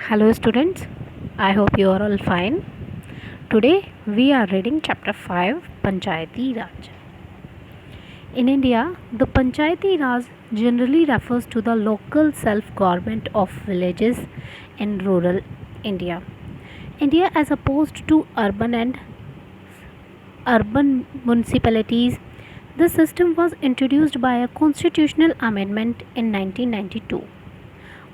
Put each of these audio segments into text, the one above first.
Hello students, I hope you are all fine. Today we are reading chapter 5 Panchayati Raj. In India, the Panchayati Raj generally refers to the local self-government of villages in rural India. India as opposed to urban municipalities, the system was introduced by a constitutional amendment in 1992.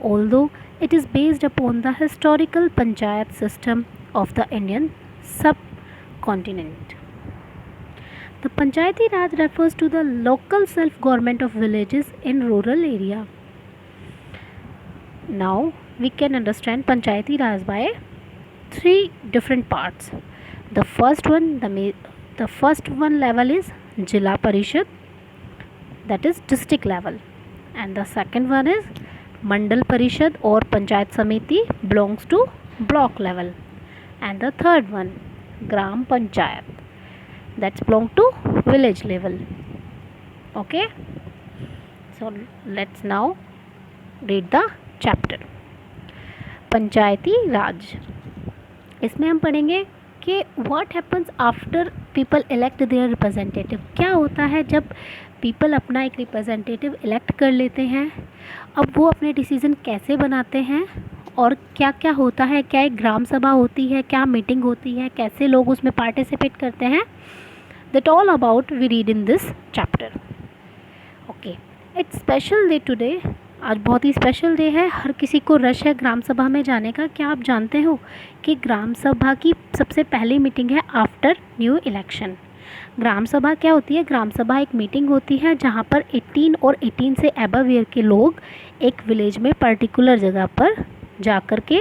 Although it is based upon the historical panchayat system of the Indian subcontinent. The Panchayati Raj refers to the local self-government of villages in rural area. Now we can understand Panchayati Raj by three different parts. The first one level is Jila Parishad, that is district level, and the second one is Mandal Parishad or Panchayat Samiti, belongs to block level, and the third one Gram Panchayat, that's belong to village level. Okay, so let's now read the chapter पंचायती राज. इसमें हम पढ़ेंगे कि what happens after people elect their representative. क्या होता है जब people अपना एक रिप्रेजेंटेटिव इलेक्ट कर लेते हैं, अब वो अपने डिसीज़न कैसे बनाते हैं और क्या क्या होता है, क्या एक ग्राम सभा होती है, क्या मीटिंग होती है, कैसे लोग उसमें पार्टिसिपेट करते हैं, that all about we read in this chapter. Okay, it's special day today. आज बहुत ही स्पेशल डे है, हर किसी को रश है ग्राम सभा में जाने का. क्या आप जानते हो कि ग्राम सभा की सबसे पहली मीटिंग है आफ्टर न्यू इलेक्शन. ग्राम सभा क्या होती है? ग्राम सभा एक मीटिंग होती है जहाँ पर 18 और 18 से अबव ईयर के लोग एक विलेज में पर्टिकुलर जगह पर जा कर के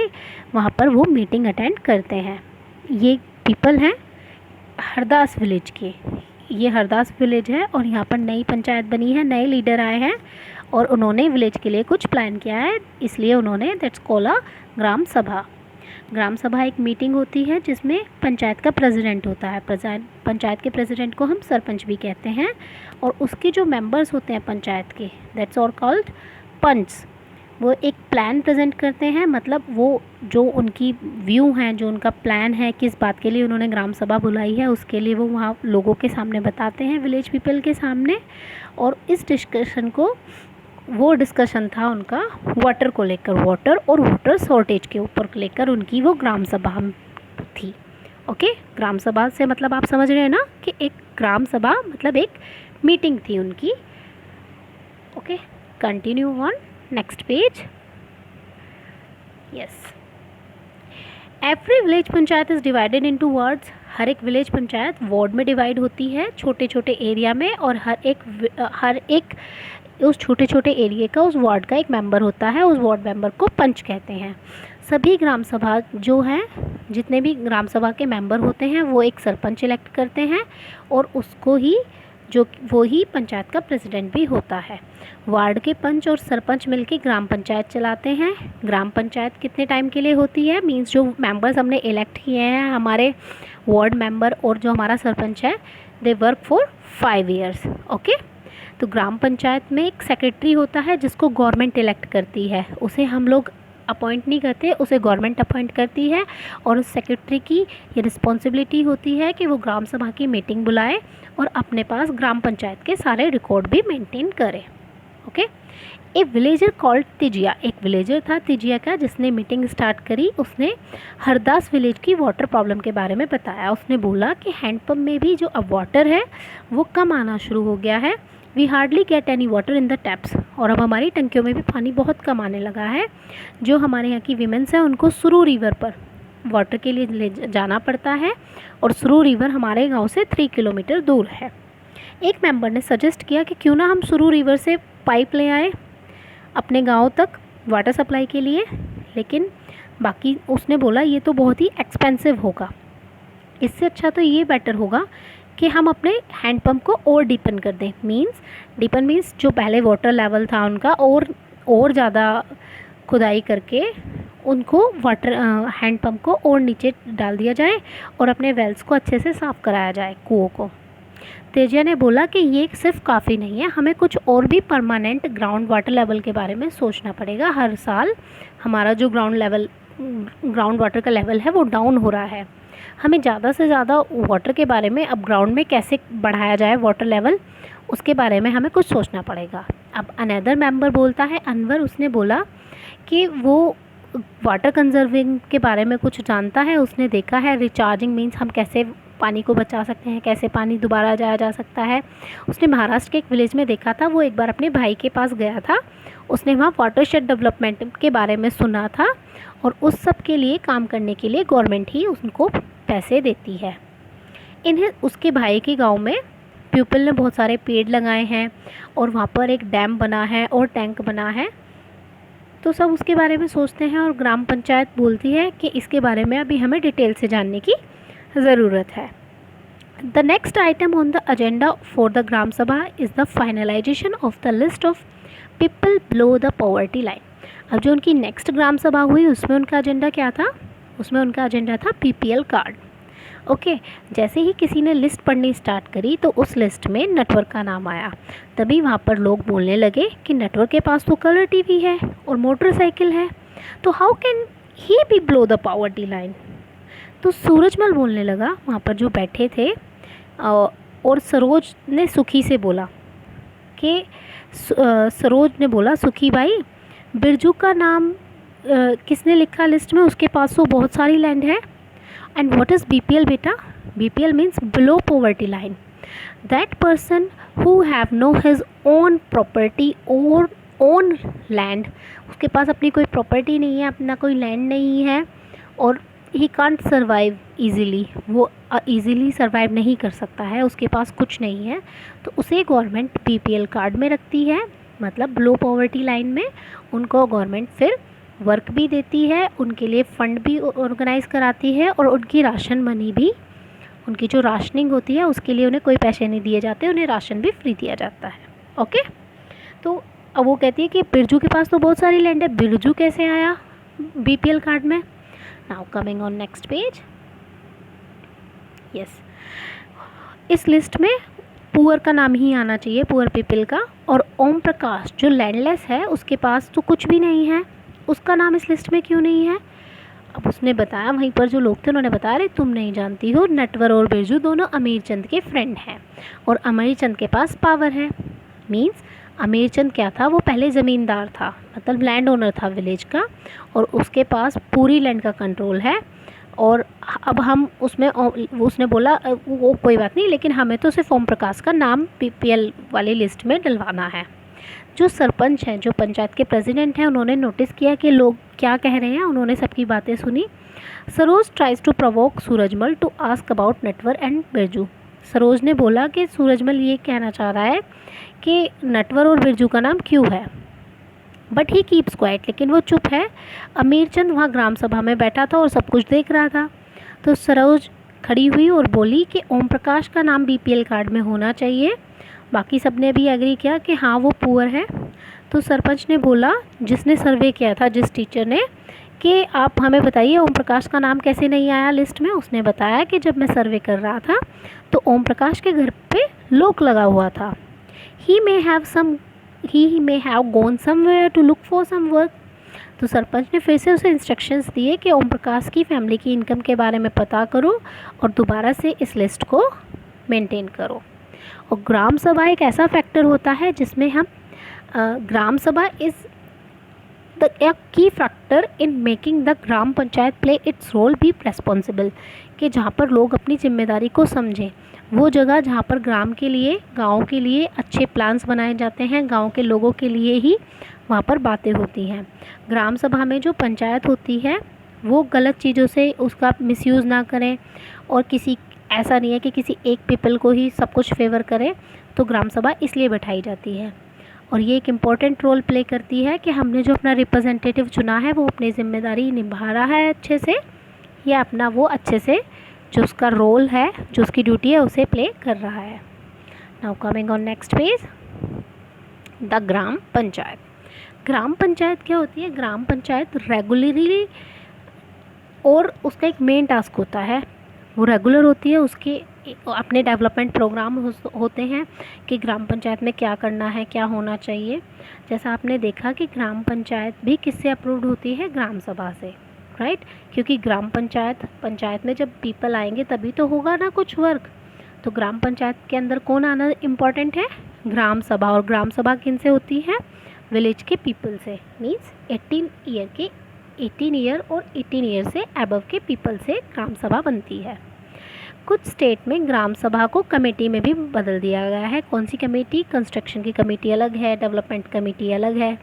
वहाँ पर वो मीटिंग अटेंड करते हैं. ये पीपल हैं हरदास विलेज के. ये हरदास विलेज है और यहाँ पर नई पंचायत बनी है, नए लीडर आए हैं और उन्होंने विलेज के लिए कुछ प्लान किया है, इसलिए उन्होंने दैट्स कॉल्ड अ ग्राम सभा. ग्राम सभा एक मीटिंग होती है जिसमें पंचायत का प्रेसिडेंट होता है. पंचायत के प्रेसिडेंट को हम सरपंच भी कहते हैं और उसके जो मेंबर्स होते हैं पंचायत के, दैट्स ऑल कॉल्ड पंच. वो एक प्लान प्रेजेंट करते हैं, मतलब वो जो उनकी व्यू हैं, जो उनका प्लान है, किस बात के लिए उन्होंने ग्राम सभा बुलाई है, उसके लिए वो वहाँ लोगों के सामने बताते हैं, विलेज पीपल के सामने. और इस डिस्कशन को, वो डिस्कशन था उनका वाटर को लेकर, वाटर और वाटर शॉर्टेज के ऊपर लेकर उनकी वो ग्राम सभा थी. ओके, ग्राम सभा से मतलब आप समझ रहे हैं ना कि एक ग्राम सभा मतलब एक मीटिंग थी उनकी. Okay, continue on next page. Yes, every village panchayat is divided into wards. हर एक विलेज पंचायत वार्ड में डिवाइड होती है, छोटे छोटे एरिया में, और हर एक उस छोटे छोटे एरिया का, उस वार्ड का एक मेंबर होता है. उस वार्ड मेंबर को पंच कहते हैं. सभी ग्राम सभा जो हैं, जितने भी ग्राम सभा के मेंबर होते हैं, वो एक सरपंच इलेक्ट करते हैं और उसको ही वो ही पंचायत का प्रेसिडेंट भी होता है. वार्ड के पंच और सरपंच मिलके ग्राम पंचायत चलाते हैं. ग्राम पंचायत कितने टाइम के लिए होती है? मींस जो मेंबर्स हमने इलेक्ट किए हैं, हमारे वार्ड मेंबर और जो हमारा सरपंच है, they work for 5 years. Okay, तो ग्राम पंचायत में एक सेक्रेटरी होता है जिसको गवर्नमेंट इलेक्ट करती है. उसे हम लोग अपॉइंट नहीं करते, उसे गवर्नमेंट अपॉइंट करती है. और उस सेक्रेटरी की ये रिस्पॉन्सिबिलिटी होती है कि वो ग्राम सभा की मीटिंग बुलाए और अपने पास ग्राम पंचायत के सारे रिकॉर्ड भी मेंटेन करे. Okay, a villager called Tijiya. एक विलेजर था तिजिया का, जिसने मीटिंग स्टार्ट करी. उसने हरदास विलेज की वाटर प्रॉब्लम के बारे में बताया. उसने बोला कि हैंडपम्प में भी जो अब वाटर है वो कम आना शुरू हो गया है. We hardly get any water in the taps. और अब हमारी टंकियों में भी पानी बहुत कम आने लगा है. जो हमारे यहाँ की वीमेंस हैं उनको सुरू रिवर पर वाटर के लिए ले जाना पड़ता है और सुरू रिवर हमारे गांव से 3 किलोमीटर दूर है. एक मेंबर ने सजेस्ट किया कि क्यों ना हम सुरू रिवर से पाइप ले आए अपने गांव तक वाटर सप्लाई के लिए. लेकिन बाकी उसने बोला ये तो बहुत ही एक्सपेंसिव होगा, इससे अच्छा तो ये बेटर होगा कि हम अपने हैंडपम्प को और डीपन कर दें. डीपन मीन्स जो पहले वाटर लेवल था उनका और ज़्यादा खुदाई करके उनको वाटर हैंडपम्प को और नीचे डाल दिया जाए और अपने वेल्स को अच्छे से साफ़ कराया जाए, कुओं को. तेजिया ने बोला कि ये सिर्फ काफ़ी नहीं है, हमें कुछ और भी परमानेंट ग्राउंड वाटर लेवल के बारे में सोचना पड़ेगा. हर साल हमारा जो ग्राउंड लेवल ग्राउंड वाटर का लेवल है वो डाउन हो रहा है। हमें ज़्यादा से ज़्यादा वाटर के बारे में अब ग्राउंड में कैसे बढ़ाया जाए वाटर लेवल, उसके बारे में हमें कुछ सोचना पड़ेगा। अब अनदर मेंबर बोलता है अनवर, उसने बोला कि वो वाटर कंजर्विंग के बारे में कुछ जानता है, उसने देखा है रिचार्जिंग मीन्स हम कैसे पानी को बचा सकते हैं, कैसे पानी दोबारा जाया जा सकता है। उसने महाराष्ट्र के एक विलेज में देखा था, वो एक बार अपने भाई के पास गया था, उसने वहाँ वाटरशेड डेवलपमेंट के बारे में सुना था और उस सब के लिए काम करने के लिए गवर्नमेंट ही उनको पैसे देती है। इन्हें उसके भाई के गांव में पीपल ने बहुत सारे पेड़ लगाए हैं और वहाँ पर एक डैम बना है और टैंक बना है, तो सब उसके बारे में सोचते हैं और ग्राम पंचायत बोलती है कि इसके बारे में अभी हमें डिटेल से जानने की ज़रूरत है। The next item on the agenda for the Gram सभा is the finalisation of the list of people below the poverty line. अब जो उनकी नेक्स्ट ग्राम सभा हुई उसमें उनका एजेंडा क्या था, उसमें उनका एजेंडा था पीपीएल कार्ड। ओके, जैसे ही किसी ने लिस्ट पढ़नी स्टार्ट करी तो उस लिस्ट में नटवर का नाम आया। तभी वहाँ पर लोग बोलने लगे कि नटवर के पास तो कलर टीवी है और मोटरसाइकिल है, तो how can he be below the poverty line. तो सूरजमल बोलने लगा, वहाँ पर जो बैठे थे, और सरोज ने सुखी से बोला कि सरोज ने बोला सुखी भाई, बिरजू का नाम किसने लिखा लिस्ट में, उसके पास तो बहुत सारी लैंड है। एंड व्हाट इज़ बीपीएल बेटा, BPL means below poverty line, that person who have know his own property और ओन लैंड, उसके पास अपनी कोई प्रॉपर्टी नहीं है, अपना कोई लैंड नहीं है और ही कांट सर्वाइव ईज़िली, वो ईज़िली सर्वाइव नहीं कर सकता है, उसके पास कुछ नहीं है, तो उसे गवर्नमेंट बीपीएल कार्ड में रखती है, मतलब बिलो पॉवर्टी लाइन में उनको गवर्नमेंट फिर वर्क भी देती है, उनके लिए फ़ंड भी ऑर्गेनाइज़ कराती है और उनकी राशन मनी भी, उनकी जो राशनिंग होती है उसके लिए उन्हें कोई पैसे नहीं दिए जाते, उन्हें राशन भी फ्री दिया जाता है। ओके, तो अब वो कहती है कि बिरजू के पास तो बहुत सारी लैंड है, बिरजू कैसे आया बीपीएल कार्ड में। Now coming on next page, yes, इस लिस्ट में पुअर का नाम ही आना चाहिए, पुअर पीपल का, और ओम प्रकाश जो लैंडलेस है उसके पास तो कुछ भी नहीं है, उसका नाम इस लिस्ट में क्यों नहीं है। अब उसने बताया, वहीं पर जो लोग थे उन्होंने बताया, अरे तुम नहीं जानती हो, नटवर और बिरजू दोनों अमीर चंद के फ्रेंड हैं और अमीर चंद के पास पावर है। मीन्स अमीर चंद क्या था, वो पहले ज़मींदार था, मतलब लैंड ओनर था विलेज का, और उसके पास पूरी लैंड का कंट्रोल है। और अब हम उसमें, उसने बोला वो कोई बात नहीं, लेकिन हमें तो सिर्फ ओम प्रकाश का नाम पीपीएल वाली लिस्ट में डलवाना है। जो सरपंच हैं, जो पंचायत के प्रेसिडेंट हैं, उन्होंने नोटिस किया कि लोग क्या कह रहे हैं, उन्होंने सबकी बातें सुनी। Saroj tries to provoke Surajmal to ask about Natwar and Birju. Saroj ने बोला कि सूरजमल ये कहना चाह रहा है कि नटवर और बिरजू का नाम क्यों है, बट ही कीप्स क्वाइट, लेकिन वो चुप है। अमीर चंद वहाँ ग्राम सभा में बैठा था और सब कुछ देख रहा था। तो सरोज खड़ी हुई और बोली कि ओम प्रकाश का नाम बीपीएल कार्ड में होना चाहिए। बाकी सब ने भी एग्री किया कि हाँ वो पुअर है। तो सरपंच ने बोला, जिसने सर्वे किया था, जिस टीचर ने, कि आप हमें बताइए ओम प्रकाश का नाम कैसे नहीं आया लिस्ट में। उसने बताया कि जब मैं सर्वे कर रहा था तो ओम प्रकाश के घर पे लॉक लगा हुआ था। He may have gone somewhere to look for some work. तो सरपंच ने फिर से उसे इंस्ट्रक्शंस दिए कि ओम प्रकाश की फैमिली की इनकम के बारे में पता करो और दोबारा से इस लिस्ट को मेंटेन करो। और ग्राम सभा एक ऐसा फैक्टर होता है जिसमें हम ग्राम सभा is the key factor in making the gram panchayat play its role be responsible, कि जहाँ पर लोग अपनी जिम्मेदारी को समझें, वो जगह जहाँ पर ग्राम के लिए, गांव के लिए अच्छे प्लान्स बनाए जाते हैं, गांव के लोगों के लिए ही वहाँ पर बातें होती हैं। ग्राम सभा में जो पंचायत होती है वो गलत चीज़ों से उसका मिसयूज़ ना करें, और किसी, ऐसा नहीं है कि किसी एक पीपल को ही सब कुछ फेवर करें। तो ग्राम सभा इसलिए बैठाई जाती है और ये एक इम्पॉर्टेंट रोल प्ले करती है कि हमने जो अपना रिप्रेजेंटेटिव चुना है वो अपनी ज़िम्मेदारी निभा रहा है अच्छे से, या अपना वो अच्छे से जो उसका रोल है, जो उसकी ड्यूटी है, उसे प्ले कर रहा है। Now coming on next page, the gram panchayat. Gram panchayat क्या होती है? ग्राम पंचायत रेगुलरली, और उसका एक मेन टास्क होता है, वो रेगुलर होती है, उसके अपने डेवलपमेंट प्रोग्राम होते हैं कि ग्राम पंचायत में क्या करना है, क्या होना चाहिए। जैसा आपने देखा कि ग्राम पंचायत भी किससे अप्रूव्ड होती है? ग्राम सभा से। राइट, क्योंकि ग्राम पंचायत में जब पीपल आएंगे तभी तो होगा ना कुछ वर्क। तो ग्राम पंचायत के अंदर कौन आना इम्पॉर्टेंट है? ग्राम सभा। और ग्राम सभा किन से होती है? विलेज के पीपल से, मीन्स 18 ईयर और 18 ईयर से अबव के पीपल से ग्राम सभा बनती है। कुछ स्टेट में ग्राम सभा को कमेटी में भी बदल दिया गया है। कौन सी कमेटी? कंस्ट्रक्शन की कमेटी अलग है, डेवलपमेंट कमेटी अलग है।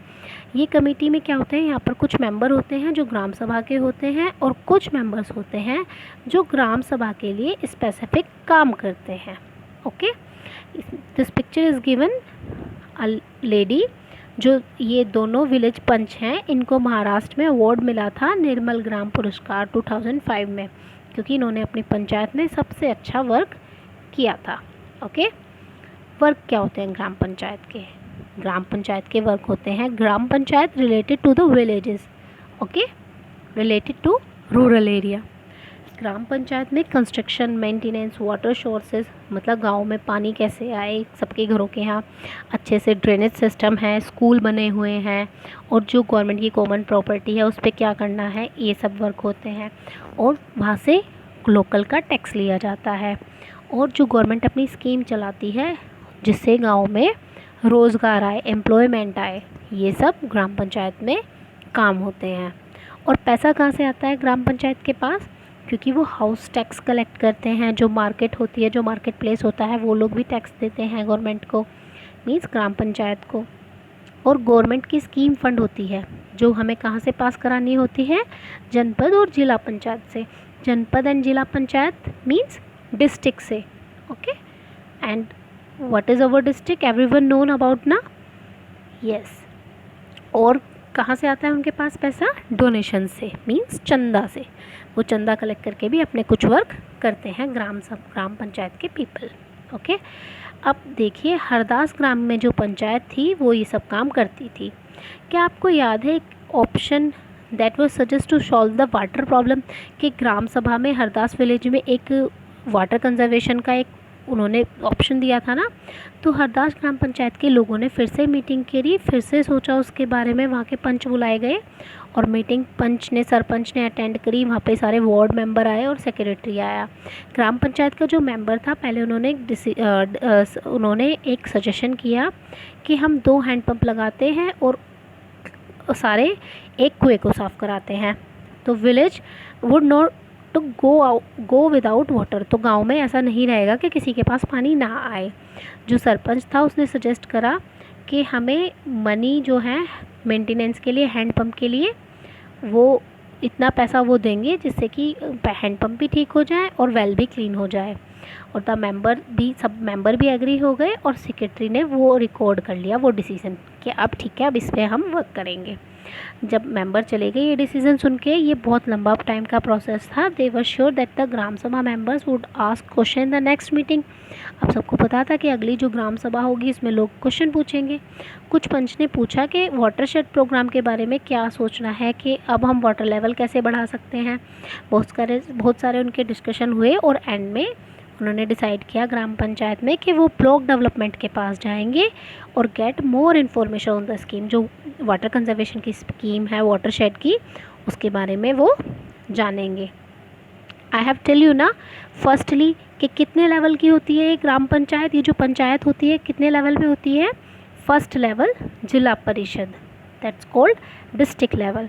ये कमेटी में क्या होते हैं, यहाँ पर कुछ मेंबर होते हैं जो ग्राम सभा के होते हैं और कुछ मेंबर्स होते हैं जो ग्राम सभा के लिए स्पेसिफिक काम करते हैं। Okay, this picture is given a lady, जो ये दोनों विलेज पंच हैं, इनको महाराष्ट्र में अवार्ड मिला था निर्मल ग्राम पुरस्कार 2005 में, क्योंकि इन्होंने अपनी पंचायत में सबसे अच्छा वर्क किया था। ओके, वर्क क्या होते हैं ग्राम पंचायत के? ग्राम पंचायत के वर्क होते हैं, gram panchayat related to the villages, okay, related to rural area. Gram panchayat में कंस्ट्रक्शन, मेंटेनेंस, वाटर सोर्सेज, मतलब गांव में पानी कैसे आए, सबके घरों के यहाँ अच्छे से ड्रेनेज सिस्टम है, स्कूल बने हुए हैं, और जो गवर्नमेंट की कॉमन प्रॉपर्टी है उस पर क्या करना है, ये सब वर्क होते हैं। और वहाँ से लोकल का टैक्स लिया जाता है, और जो गवर्नमेंट अपनी स्कीम चलाती है जिससे गांव में रोज़गार आए, एम्प्लॉयमेंट आए, ये सब ग्राम पंचायत में काम होते हैं। और पैसा कहाँ से आता है ग्राम पंचायत के पास? क्योंकि वो हाउस टैक्स कलेक्ट करते हैं, जो मार्केट होती है, जो मार्केट प्लेस होता है, वो लोग भी टैक्स देते हैं गवर्नमेंट को, मीन्स ग्राम पंचायत को। और गवर्नमेंट की स्कीम फंड होती है जो हमें कहाँ से पास करानी होती है? जनपद और जिला पंचायत से। जनपद एंड जिला पंचायत मीन्स डिस्ट्रिक्ट से। Okay, and what is our district? Everyone known about ना? यस। और कहाँ से आता है उनके पास पैसा? डोनेशन से, मीन्स चंदा से। वो चंदा कलेक्ट करके भी अपने कुछ वर्क करते हैं ग्राम पंचायत के पीपल। ओके, अब देखिए हरदास ग्राम में जो पंचायत थी वो ये सब काम करती थी। क्या आपको याद है एक option that was suggest to solve the water problem, कि ग्राम सभा में हरदास विलेज में एक वाटर कंजर्वेशन का एक उन्होंने ऑप्शन दिया था ना? तो हरदास ग्राम पंचायत के लोगों ने फिर से मीटिंग करी, फिर से सोचा उसके बारे में, वहाँ के पंच बुलाए गए और मीटिंग सरपंच ने अटेंड करी। वहाँ पे सारे वार्ड मेंबर आए और सेक्रेटरी आया। ग्राम पंचायत का जो मेंबर था, पहले उन्होंने एक सजेशन किया कि हम 2 हैंडपम्प लगाते हैं और सारे एक कुएं को साफ़ कराते हैं, तो village would not to go without water. तो गांव में ऐसा नहीं रहेगा कि किसी के पास पानी ना आए। जो सरपंच था उसने सजेस्ट करा कि हमें मनी जो है मेंटेनेंस के लिए, हैंडपम्प के लिए, वो इतना पैसा वो देंगे जिससे कि हैंडपम्प भी ठीक हो जाए और वेल भी क्लीन हो जाए। और सब मेंबर भी एग्री हो गए और सेक्रेटरी ने वो रिकॉर्ड कर लिया वो डिसीजन कि अब ठीक है, अब इस पर हम वर्क करेंगे। जब मेंबर चले गए ये डिसीजन सुन के, ये बहुत लंबा टाइम का प्रोसेस था। दे were sure that the Gram सभा members would ask question in the next meeting. अब सबको पता था कि अगली जो ग्राम सभा होगी इसमें लोग क्वेश्चन पूछेंगे। कुछ पंच ने पूछा कि वाटरशेड प्रोग्राम के बारे में क्या सोचना है, कि अब हम वाटर लेवल कैसे बढ़ा सकते हैं। बहुत सारे उनके डिस्कशन हुए और एंड में उन्होंने डिसाइड किया ग्राम पंचायत में कि वो ब्लॉक डेवलपमेंट के पास जाएंगे और get more information on the scheme. जो वाटर कंजर्वेशन की स्कीम है वाटरशेड की, उसके बारे में वो जानेंगे। आई हैव टेल यू ना फर्स्टली कि कितने लेवल की होती है ये ग्राम पंचायत। ये जो पंचायत होती है कितने लेवल पे होती है? First level Zila Parishad, that's called district level.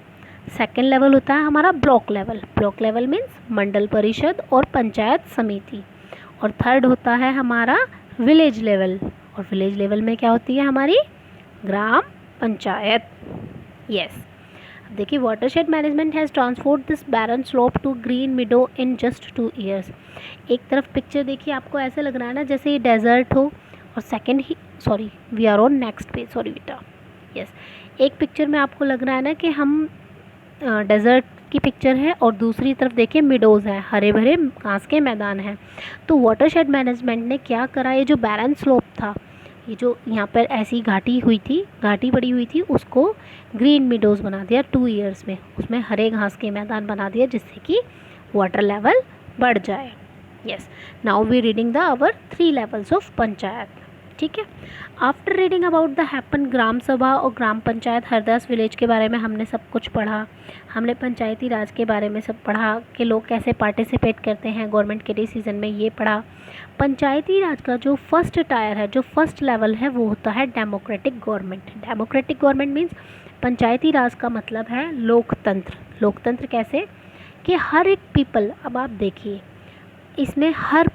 Second level होता है हमारा block level. Block level means Mandal Parishad और पंचायत समिति। और थर्ड होता है हमारा विलेज लेवल, और विलेज लेवल में क्या होती है हमारी? ग्राम पंचायत। यस, देखिए watershed management has transformed this barren slope to green meadow in just 2 years। एक तरफ पिक्चर देखिए, आपको ऐसे लग रहा है ना जैसे ये डेजर्ट हो, और we are on next page, sorry बेटा। यस, एक पिक्चर में आपको लग रहा है ना कि हम डेजर्ट की पिक्चर है, और दूसरी तरफ देखिए मिडोज़ है, हरे भरे घास के मैदान हैं। तो वाटरशेड मैनेजमेंट ने क्या करा, ये जो बैरन स्लोप था, ये जो यहाँ पर ऐसी घाटी पड़ी हुई थी, उसको ग्रीन मिडोज़ बना दिया 2 years में। उसमें हरे घास के मैदान बना दिया जिससे कि वाटर लेवल बढ़ जाए। Yes, now we reading the our 3 levels of panchayat. ठीक है। After reading about the happen gram sabha और ग्राम पंचायत हरदास विलेज के बारे में हमने सब कुछ पढ़ा। हमने पंचायती राज के बारे में सब पढ़ा कि लोग कैसे पार्टिसिपेट करते हैं गवर्नमेंट के डिसीजन में, ये पढ़ा। पंचायती राज का जो फर्स्ट टायर है, जो फर्स्ट लेवल है, वो होता है democratic government. Democratic government means panchayati raj का मतलब है लोकतंत्र। लोकतंत्र कैसे कि हर एक पीपल, अब आप देखिए इसमें हर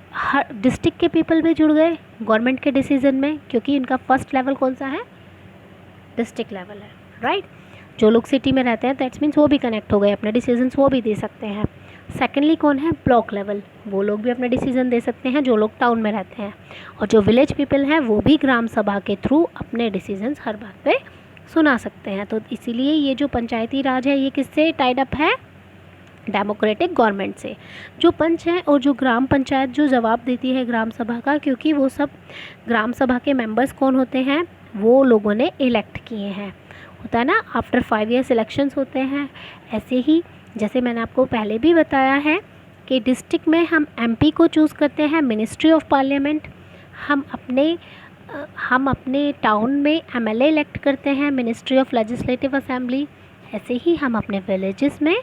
डिस्ट्रिक्ट के पीपल भी जुड़ गए गवर्नमेंट के डिसीजन में, क्योंकि इनका फर्स्ट लेवल कौन सा है, डिस्ट्रिक्ट लेवल है, राइट। जो लोग सिटी में रहते हैं दैट्स मीन्स वो भी कनेक्ट हो गए, अपने डिसीजंस वो भी दे सकते हैं। सेकेंडली कौन है, ब्लॉक लेवल, वो लोग भी अपने डिसीजन दे सकते हैं जो लोग टाउन में रहते हैं। और जो विलेज पीपल हैं वो भी ग्राम सभा के थ्रू अपने डिसीजंस हर बात पे सुना सकते हैं। तो इसीलिए ये जो पंचायती राज है ये किससे टाइड अप है, डेमोक्रेटिक गवर्नमेंट से। जो पंच हैं और जो ग्राम पंचायत जो जवाब देती है ग्राम सभा का, क्योंकि वो सब ग्राम सभा के मेंबर्स कौन होते हैं, वो लोगों ने इलेक्ट किए हैं। होता है ना, आफ्टर 5 ईयर्स इलेक्शंस होते हैं। ऐसे ही जैसे मैंने आपको पहले भी बताया है कि डिस्ट्रिक्ट में हम एमपी को चूज़ करते हैं, मिनिस्ट्री ऑफ पार्लियामेंट। हम अपने टाउन में एमएलए इलेक्ट करते हैं, मिनिस्ट्री ऑफ लेजिस्लेटिव असेंबली। ऐसे ही हम अपने विलेजेस में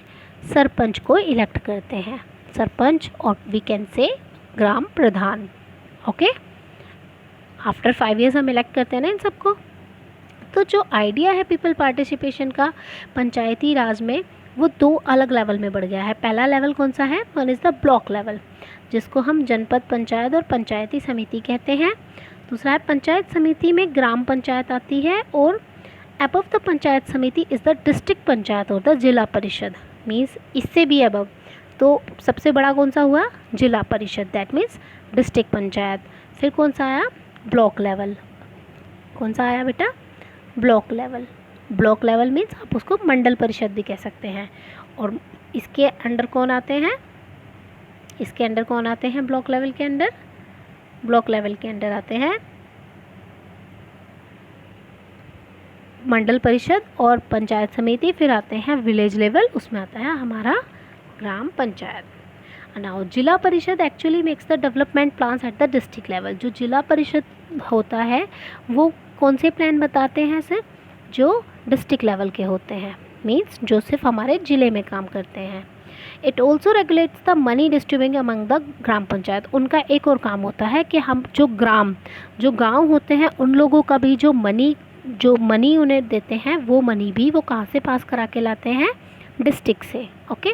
सरपंच को इलेक्ट करते हैं, सरपंच, और we can say gram pradhan. Okay, after 5 years हम इलेक्ट करते हैं ना इन सबको। तो जो आइडिया है पीपल पार्टिसिपेशन का पंचायती राज में, वो 2 अलग लेवल में बढ़ गया है। पहला लेवल कौन सा है, one is the block level, जिसको हम जनपद पंचायत और पंचायती समिति कहते हैं। दूसरा है पंचायत समिति में ग्राम पंचायत आती है, और अबव द पंचायत समिति इज़ द डिस्ट्रिक्ट पंचायत और द जिला परिषद, मीन्स इससे भी अबव। तो सबसे बड़ा कौन सा हुआ, जिला परिषद, दैट मीन्स डिस्ट्रिक्ट पंचायत। फिर कौन सा आया, ब्लॉक लेवल। कौन सा आया बेटा, block level. Block level means आप उसको मंडल परिषद भी कह सकते हैं। और इसके अंडर कौन आते हैं, इसके अंडर कौन आते हैं, ब्लॉक लेवल के अंडर, ब्लॉक लेवल के अंडर आते हैं मंडल परिषद और पंचायत समिति। फिर आते हैं विलेज लेवल, उसमें आता है हमारा ग्राम पंचायत। नाउ जिला परिषद actually makes the development plans at the district level. जो जिला परिषद होता है वो कौन से प्लान बताते हैं सिर्फ, जो डिस्ट्रिक्ट लेवल के होते हैं, मीन्स जो सिर्फ हमारे ज़िले में काम करते हैं। It also regulates the money distributing among the gram panchayat. उनका एक और काम होता है कि हम जो गांव होते हैं उन लोगों का भी जो मनी उन्हें देते हैं, वो मनी भी वो कहाँ से पास करा के लाते हैं, डिस्ट्रिक्ट से। ओके,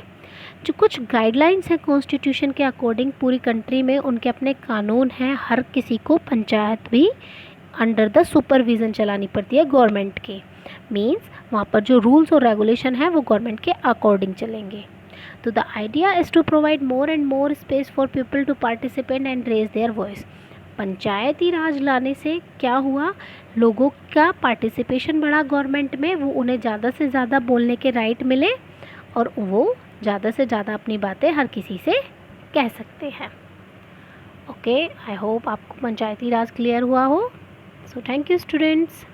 जो कुछ गाइडलाइंस हैं कॉन्स्टिट्यूशन के अकॉर्डिंग पूरी कंट्री में, उनके अपने कानून हैं। हर किसी को पंचायत भी अंडर द सुपरविज़न चलानी पड़ती है गवर्नमेंट के, मीन्स वहाँ पर जो रूल्स और रेगुलेशन है वो गवर्नमेंट के अकॉर्डिंग चलेंगे। तो the idea is to provide more and more space for people to participate and raise their voice. Panchayati raj लाने से क्या हुआ, लोगों का पार्टिसिपेशन बढ़ा गवर्नमेंट में, वो उन्हें ज़्यादा से ज़्यादा बोलने के राइट मिले और वो ज़्यादा से ज़्यादा अपनी बातें हर किसी से कह सकते हैं। ओके, आई होप आपको पंचायती राज क्लियर हुआ हो। So thank you students.